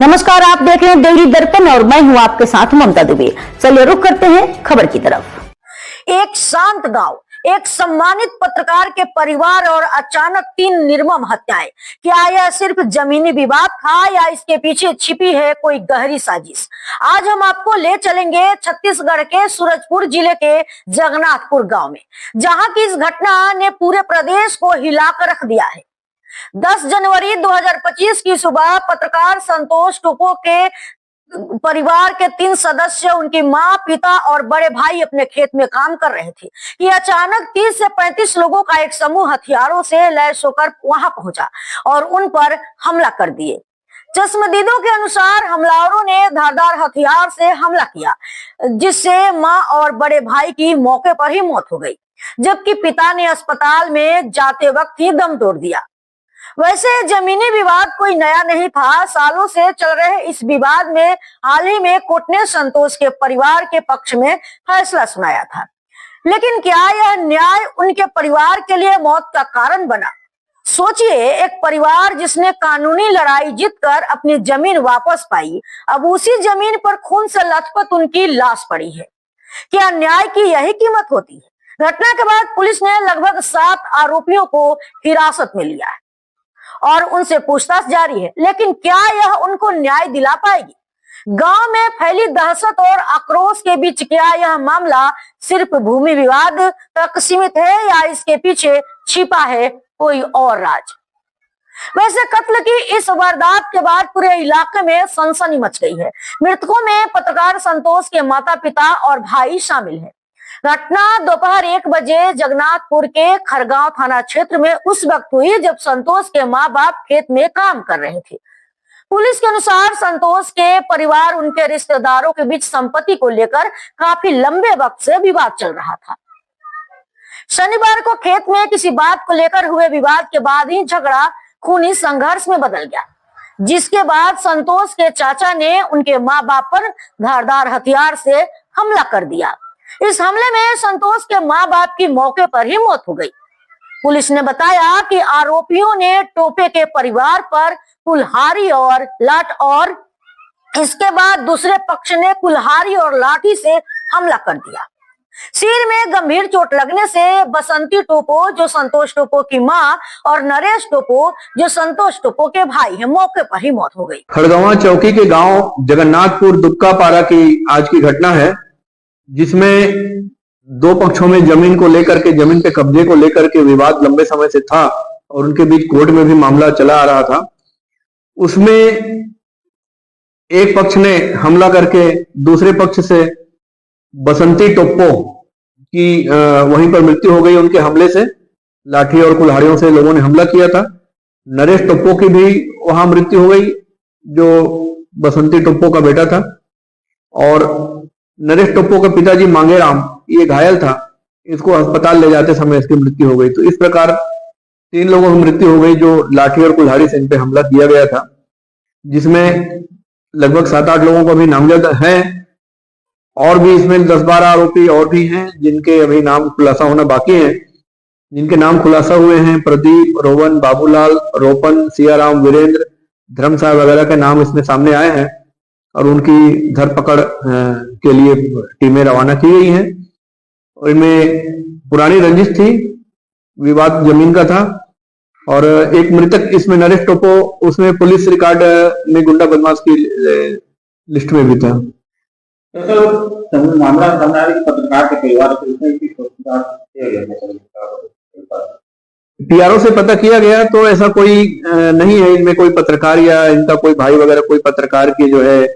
नमस्कार, आप देख रहे हैं डेली दर्पण और मैं हूं आपके साथ ममता दुबे। चलिए रुक करते हैं खबर की तरफ। एक शांत गांव, एक सम्मानित पत्रकार के परिवार और अचानक 3 निर्मम हत्याएं। क्या यह सिर्फ जमीनी विवाद था या इसके पीछे छिपी है कोई गहरी साजिश? आज हम आपको ले चलेंगे छत्तीसगढ़ के सूरजपुर जिले के जगन्नाथपुर गांव में, जहां की इस घटना ने पूरे प्रदेश को हिलाकर रख दिया है। 10 जनवरी 2025 की सुबह पत्रकार संतोष टोपो के परिवार के 3 सदस्य, उनकी मां, पिता और बड़े भाई अपने खेत में काम कर रहे थे कि अचानक 30 से 35 लोगों का एक समूह हथियारों से लैस होकर वहां पहुंचा और उन पर हमला कर दिए। चश्मदीदों के अनुसार हमलावरों ने धारदार हथियार से हमला किया, जिससे मां और बड़े भाई की मौके पर ही मौत हो गई, जबकि पिता ने अस्पताल में जाते वक्त ही दम तोड़ दिया। वैसे जमीनी विवाद कोई नया नहीं था। सालों से चल रहे इस विवाद में हाल ही में कोर्ट ने संतोष के परिवार के पक्ष में फैसला सुनाया था। लेकिन क्या यह न्याय उनके परिवार के लिए मौत का कारण बना? सोचिए, एक परिवार जिसने कानूनी लड़ाई जीतकर अपनी जमीन वापस पाई, अब उसी जमीन पर खून से लथपथ उनकी लाश पड़ी है। क्या न्याय की यही कीमत होती है? घटना के बाद पुलिस ने लगभग 7 आरोपियों को हिरासत में लिया है और उनसे पूछताछ जारी है, लेकिन क्या यह उनको न्याय दिला पाएगी? गांव में फैली दहशत और आक्रोश के बीच क्या यह मामला सिर्फ भूमि विवाद तक सीमित है या इसके पीछे छिपा है कोई और राज? वैसे कत्ल की इस वारदात के बाद पूरे इलाके में सनसनी मच गई है। मृतकों में पत्रकार संतोष के माता, पिता और भाई शामिल है। घटना दोपहर 1 बजे जगन्नाथपुर के खरगांव थाना क्षेत्र में उस वक्त हुई जब संतोष के माँ बाप खेत में काम कर रहे थे। पुलिस के अनुसार संतोष के परिवार उनके रिश्तेदारों के बीच संपत्ति को लेकर काफी लंबे वक्त से विवाद चल रहा था। शनिवार को खेत में किसी बात को लेकर हुए विवाद के बाद ही झगड़ा खूनी संघर्ष में बदल गया, जिसके बाद संतोष के चाचा ने उनके माँ बाप पर धारदार हथियार से हमला कर दिया। इस हमले में संतोष के माँ बाप की मौके पर ही मौत हो गई। पुलिस ने बताया कि आरोपियों ने टोपे के परिवार पर कुल्हाड़ी और लाठ और इसके बाद दूसरे पक्ष ने कुल्हाड़ी और लाठी से हमला कर दिया। सिर में गंभीर चोट लगने से बसंती टोपो, जो संतोष टोपो की मां, और नरेश टोपो, जो संतोष टोपो के भाई हैं, मौके पर ही मौत हो गई। खड़गवां चौकी के गांव जगन्नाथपुर दुक्कापारा की आज की घटना है, जिसमें 2 पक्षों में जमीन को लेकर के, जमीन पे कब्जे को लेकर के विवाद लंबे समय से था और उनके बीच कोर्ट में भी मामला चला आ रहा था। उसमें एक पक्ष ने हमला करके दूसरे पक्ष से बसंती टोप्पो की वहीं पर मृत्यु हो गई। उनके हमले से लाठी और कुल्हाड़ियों से लोगों ने हमला किया था। नरेश टोप्पो की भी वहां मृत्यु हो गई, जो बसंती टोप्पो का बेटा था। और नरेश टोप्पो के पिताजी मांगेराम, ये घायल था, इसको अस्पताल ले जाते समय इसकी मृत्यु हो गई। तो इस प्रकार 3 लोगों की मृत्यु हो गई जो लाठी और कुल्हाड़ी से इन पे हमला किया गया था, जिसमें लगभग 7-8 लोगों को भी नामजद है और भी इसमें 10-12 आरोपी और भी हैं जिनके अभी नाम खुलासा होना बाकी है। जिनके नाम खुलासा हुए हैं प्रदीप, रोवन, बाबूलाल, रोपन, सियाराम, वीरेंद्र, धर्म साहब वगैरह के नाम इसमें सामने आए हैं और उनकी धरपकड़ के लिए टीमें रवाना की गई हैं। और इनमें पुरानी रंजिश थी, विवाद जमीन का था। और एक मृतक इसमें नरेश टोपो, उसमें पुलिस रिकॉर्ड में गुंडा बदमाश की लिस्ट में भी था। तो मामला पत्रकार के परिवार पीआरओ से पता किया गया तो ऐसा कोई नहीं है इनमें कोई पत्रकार या इनका कोई भाई वगैरह कोई पत्रकार की जो है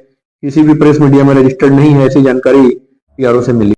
किसी भी प्रेस मीडिया में रजिस्टर्ड नहीं है, ऐसी जानकारी पीआरओ से मिली।